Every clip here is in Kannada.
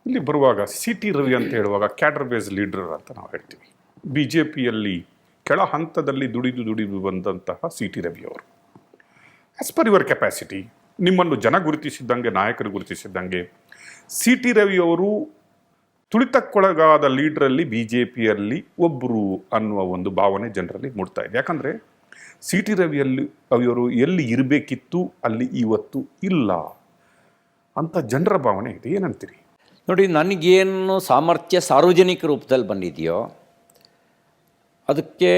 ಇಲ್ಲಿ ಬರುವಾಗ ಸಿ ಟಿ ರವಿ ಅಂತ ಹೇಳುವಾಗ ಕ್ಯಾಡರ್ ಬೇಸ್ ಲೀಡರ್ ಅಂತ ನಾವು ಹೇಳ್ತೀವಿ. ಬಿ ಜೆ ಪಿಯಲ್ಲಿ ಕೆಳ ಹಂತದಲ್ಲಿ ದುಡಿದು ಬಂದಂತಹ ಸಿ ಟಿ ರವಿ ಅವರು, ಆಸ್ ಪರ್ ಯುವರ್ ಕೆಪಾಸಿಟಿ, ನಿಮ್ಮನ್ನು ಜನ ಗುರುತಿಸಿದ್ದಂಗೆ, ನಾಯಕರು ಗುರುತಿಸಿದ್ದಂಗೆ, ಸಿ ಟಿ ರವಿ ಅವರು ತುಳಿತಕ್ಕೊಳಗಾದ ಲೀಡ್ರಲ್ಲಿ ಬಿ ಜೆ ಪಿಯಲ್ಲಿ ಒಬ್ಬರು ಅನ್ನುವ ಒಂದು ಭಾವನೆ ಜನರಲ್ಲಿ ಮೂಡ್ತಾ ಇದೆ. ಯಾಕಂದರೆ ಸಿ ಟಿ ರವಿಯಲ್ಲಿ ಅವರು ಎಲ್ಲಿ ಇರಬೇಕಿತ್ತು ಅಲ್ಲಿ ಇವತ್ತು ಇಲ್ಲ ಅಂತ ಜನರ ಭಾವನೆ ಇದೆ. ಏನಂತೀರಿ? ನೋಡಿ, ನನಗೇನು ಸಾಮರ್ಥ್ಯ ಸಾರ್ವಜನಿಕ ರೂಪದಲ್ಲಿ ಬಂದಿದೆಯೋ ಅದಕ್ಕೆ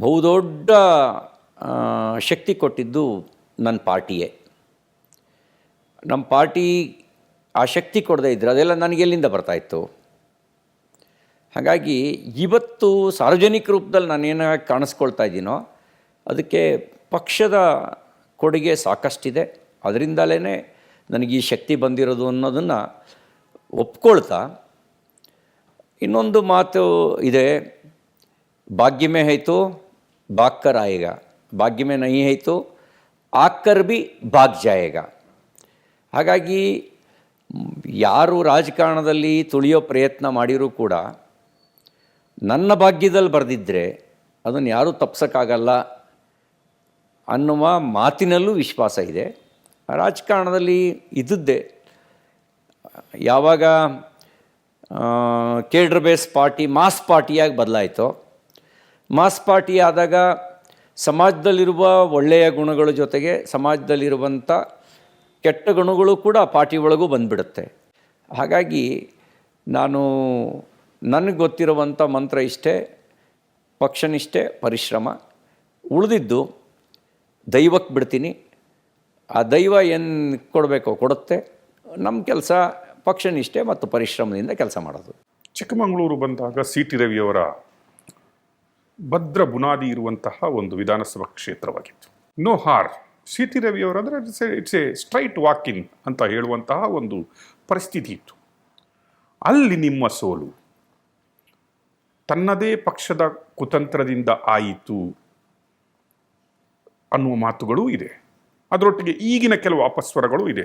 ಬಹುದೊಡ್ಡ ಶಕ್ತಿ ಕೊಟ್ಟಿದ್ದು ನನ್ನ ಪಾರ್ಟಿಯೇ. ನಮ್ಮ ಪಾರ್ಟಿ ಆ ಶಕ್ತಿ ಕೊಡದೇ ಇದ್ದರೆ ಅದೆಲ್ಲ ನನಗೆ ಎಲ್ಲಿಂದ ಬರ್ತಾಯಿತ್ತು? ಹಾಗಾಗಿ ಇವತ್ತು ಸಾರ್ವಜನಿಕ ರೂಪದಲ್ಲಿ ನಾನೇನು ಕಾಣಿಸ್ಕೊಳ್ತಾ ಇದ್ದೀನೋ ಅದಕ್ಕೆ ಪಕ್ಷದ ಕೊಡುಗೆ ಸಾಕಷ್ಟಿದೆ. ಅದರಿಂದಲೇ ನನಗೆ ಈ ಶಕ್ತಿ ಬಂದಿರೋದು ಅನ್ನೋದನ್ನು ಒಪ್ಕೊಳ್ತಾ, ಇನ್ನೊಂದು ಮಾತು ಇದೆ, ಭಾಗ್ಯ ಮೇ ಹೈ ತೋ ಭಾಗ್ ಕರ್ ಆಯೇಗಾ, ಭಾಗ್ಯ ಮೇ ನಹೀ ಹೈ ತೋ ಆಕರ್ ಬಿ ಭಾಗ್ ಜಾಯೇಗಾ. ಹಾಗಾಗಿ ಯಾರು ರಾಜಕಾರಣದಲ್ಲಿ ತುಳಿಯೋ ಪ್ರಯತ್ನ ಮಾಡಿರೂ ಕೂಡ ನನ್ನ ಭಾಗ್ಯದಲ್ಲಿ ಬರೆದಿದ್ದರೆ ಅದನ್ನು ಯಾರೂ ತಪ್ಸೋಕ್ಕಾಗಲ್ಲ ಅನ್ನುವ ಮಾತಿನಲ್ಲೂ ವಿಶ್ವಾಸ ಇದೆ. ರಾಜಕಾರಣದಲ್ಲಿ ಇದ್ದದ್ದೇ. ಯಾವಾಗ ಕೇಡ್ರ್ ಬೇಸ್ ಪಾರ್ಟಿ ಮಾಸ್ ಪಾರ್ಟಿಯಾಗಿ ಬದಲಾಯಿತೋ, ಮಾಸ್ ಪಾರ್ಟಿ ಆದಾಗ ಸಮಾಜದಲ್ಲಿರುವ ಒಳ್ಳೆಯ ಗುಣಗಳ ಜೊತೆಗೆ ಸಮಾಜದಲ್ಲಿರುವಂಥ ಕೆಟ್ಟ ಗುಣಗಳು ಕೂಡ ಪಾರ್ಟಿ ಒಳಗೂ ಬಂದುಬಿಡುತ್ತೆ. ಹಾಗಾಗಿ ನನಗೆ ಗೊತ್ತಿರುವಂಥ ಮಂತ್ರ ಇಷ್ಟೇ, ಪಕ್ಷನಿಷ್ಠೆ, ಪರಿಶ್ರಮ. ಉಳಿದಿದ್ದು ದೈವಕ್ಕೆ ಬಿಡ್ತೀನಿ. ಆ ದೈವ ಏನು ಕೊಡಬೇಕೋ ಕೊಡುತ್ತೆ. ನಮ್ಮ ಕೆಲಸ ಪಕ್ಷನಿಷ್ಠೆ ಮತ್ತು ಪರಿಶ್ರಮದಿಂದ ಕೆಲಸ ಮಾಡೋದು. ಚಿಕ್ಕಮಗಳೂರು ಬಂದಾಗ ಸಿ ಟಿ ರವಿಯವರ ಭದ್ರ ಬುನಾದಿ ಇರುವಂತಹ ಒಂದು ವಿಧಾನಸಭಾ ಕ್ಷೇತ್ರವಾಗಿತ್ತು. ನೋ ಹಾರ್. ಸಿ ಟಿ ರವಿಯವರಂದರೆ it's a straight walk in ಅಂತ ಹೇಳುವಂತಹ ಒಂದು ಪರಿಸ್ಥಿತಿ ಇತ್ತು. ಅಲ್ಲಿ ನಿಮ್ಮ ಸೋಲು ತನ್ನದೇ ಪಕ್ಷದ ಕುತಂತ್ರದಿಂದ ಆಯಿತು ಅನ್ನುವ ಮಾತುಗಳೂ ಇದೆ. ಅದರೊಟ್ಟಿಗೆ ಈಗಿನ ಕೆಲವು ಅಪಸ್ವರಗಳು ಇದೆ.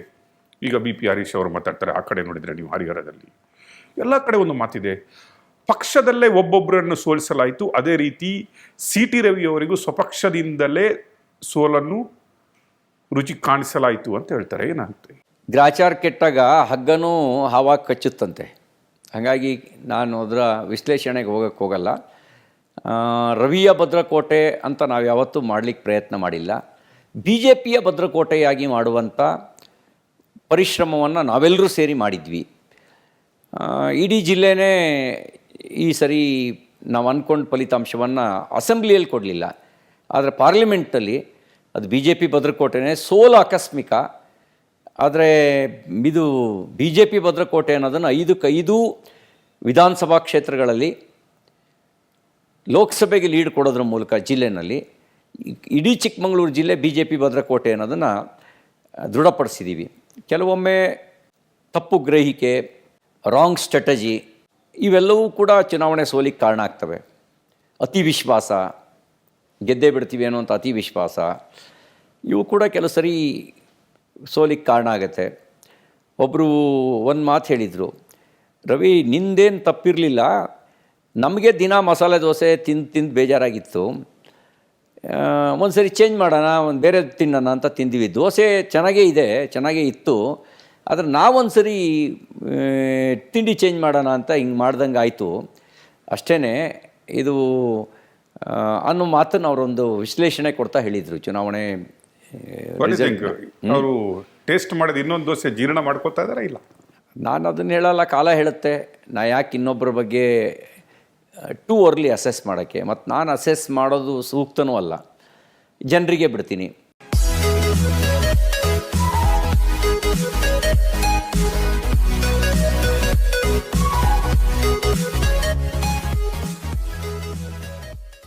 ಈಗ ಬಿ ಪಿ ಹರೀಶ್ ಅವರು ಮಾತಾಡ್ತಾರೆ, ಆ ಕಡೆ ನೋಡಿದರೆ ನೀವು ಹರಿಹರದಲ್ಲಿ ಎಲ್ಲ ಕಡೆ ಒಂದು ಮಾತಿದೆ, ಪಕ್ಷದಲ್ಲೇ ಒಬ್ಬೊಬ್ಬರನ್ನು ಸೋಲಿಸಲಾಯಿತು, ಅದೇ ರೀತಿ ಸಿ ಟಿ ರವಿಯವರಿಗೂ ಸ್ವಪಕ್ಷದಿಂದಲೇ ಸೋಲನ್ನು ರುಚಿ ಕಾಣಿಸಲಾಯಿತು ಅಂತ ಹೇಳ್ತಾರೆ. ಏನಾಗುತ್ತೆ? ಗ್ರಾಚಾರ ಕೆಟ್ಟಾಗ ಹಗ್ಗನೂ ಹಾವಾಗಿ ಕಚ್ಚುತ್ತಂತೆ. ಹಾಗಾಗಿ ನಾನು ಅದರ ವಿಶ್ಲೇಷಣೆಗೆ ಹೋಗಲ್ಲ. ರವಿಯ ಭದ್ರಕೋಟೆ ಅಂತ ನಾವು ಯಾವತ್ತೂ ಮಾಡಲಿಕ್ಕೆ ಪ್ರಯತ್ನ ಮಾಡಿಲ್ಲ. ಬಿ ಜೆ ಪಿಯ ಭದ್ರಕೋಟೆಯಾಗಿ ಮಾಡುವಂಥ ಪರಿಶ್ರಮವನ್ನು ನಾವೆಲ್ಲರೂ ಸೇರಿ ಮಾಡಿದ್ವಿ. ಇಡೀ ಜಿಲ್ಲೆನೇ ಈ ಸರಿ ನಾವು ಅಂದ್ಕೊಂಡು ಫಲಿತಾಂಶವನ್ನು ಅಸೆಂಬ್ಲಿಯಲ್ಲಿ ಕೊಡಲಿಲ್ಲ, ಆದರೆ ಪಾರ್ಲಿಮೆಂಟಲ್ಲಿ ಅದು ಬಿ ಜೆ ಪಿ ಭದ್ರಕೋಟೆನೇ. ಸೋಲು ಆಕಸ್ಮಿಕ, ಆದರೆ ಇದು ಬಿ ಜೆ ಪಿ ಭದ್ರಕೋಟೆ ಅನ್ನೋದನ್ನು 5 ವಿಧಾನಸಭಾ ಕ್ಷೇತ್ರಗಳಲ್ಲಿ ಲೋಕಸಭೆಗೆ ಲೀಡ್ ಕೊಡೋದ್ರ ಮೂಲಕ ಜಿಲ್ಲೆಯಲ್ಲಿ ಇಡೀ ಚಿಕ್ಕಮಗಳೂರು ಜಿಲ್ಲೆ ಬಿ ಜೆ ಪಿ ಭದ್ರಕೋಟೆ ಅನ್ನೋದನ್ನು ದೃಢಪಡಿಸಿದ್ದೀವಿ. ಕೆಲವೊಮ್ಮೆ ತಪ್ಪು ಗ್ರಹಿಕೆ, ರಾಂಗ್ ಸ್ಟ್ರಾಟಜಿ ಇವೆಲ್ಲವೂ ಕೂಡ ಚುನಾವಣೆ ಸೋಲಿಗೆ ಕಾರಣ ಆಗ್ತವೆ. ಅತಿ ವಿಶ್ವಾಸ, ಗೆದ್ದೇ ಬಿಡ್ತೀವಿ ಅನ್ನೋಂಥ ಅತಿ ವಿಶ್ವಾಸ, ಇವು ಕೂಡ ಕೆಲವು ಸರಿ ಸೋಲಿಗೆ ಕಾರಣ ಆಗುತ್ತೆ. ಒಬ್ಬರು ಒಂದು ಮಾತು ಹೇಳಿದರು, ರವಿ ನಿಂದೇನು ತಪ್ಪಿರಲಿಲ್ಲ, ನಮಗೆ ದಿನ ಮಸಾಲೆ ದೋಸೆ ತಿಂದು ಬೇಜಾರಾಗಿತ್ತು, ಒಂದು ಸರಿ ಚೇಂಜ್ ಮಾಡೋಣ, ಒಂದು ಬೇರೆ ತಿನ್ನೋಣ ಅಂತ ತಿಂದಿವಿ. ದೋಸೆ ಚೆನ್ನಾಗೇ ಇತ್ತು, ಆದರೆ ನಾವೊಂದು ಸರಿ ತಿಂಡಿ ಚೇಂಜ್ ಮಾಡೋಣ ಅಂತ ಹಿಂಗೆ ಮಾಡ್ದಂಗೆ ಆಯಿತು ಅಷ್ಟೇ ಇದು ಅನ್ನೋ ಮಾತನ್ನು ಅವರೊಂದು ವಿಶ್ಲೇಷಣೆ ಕೊಡ್ತಾ ಹೇಳಿದರು. ಚುನಾವಣೆ ಅವರು ಟೇಸ್ಟ್ ಮಾಡಿದ ಇನ್ನೊಂದು ದೋಸೆ ಜೀರ್ಣ ಮಾಡ್ಕೋತಾ ಇದ್ದಾರೆ ಇಲ್ಲ? ನಾನು ಅದನ್ನು ಹೇಳಲ್ಲ, ಕಾಲ ಹೇಳುತ್ತೆ. ನಾ ಯಾಕೆ ಇನ್ನೊಬ್ಬರ ಬಗ್ಗೆ ಟೂ ಅರ್ಲಿ ಅಸೆಸ್ ಮಾಡೋಕ್ಕೆ, ಮತ್ತು ನಾನು ಅಸೆಸ್ ಮಾಡೋದು ಸೂಕ್ತನೂ ಅಲ್ಲ, ಜನರಿಗೆ ಬಿಡ್ತೀನಿ.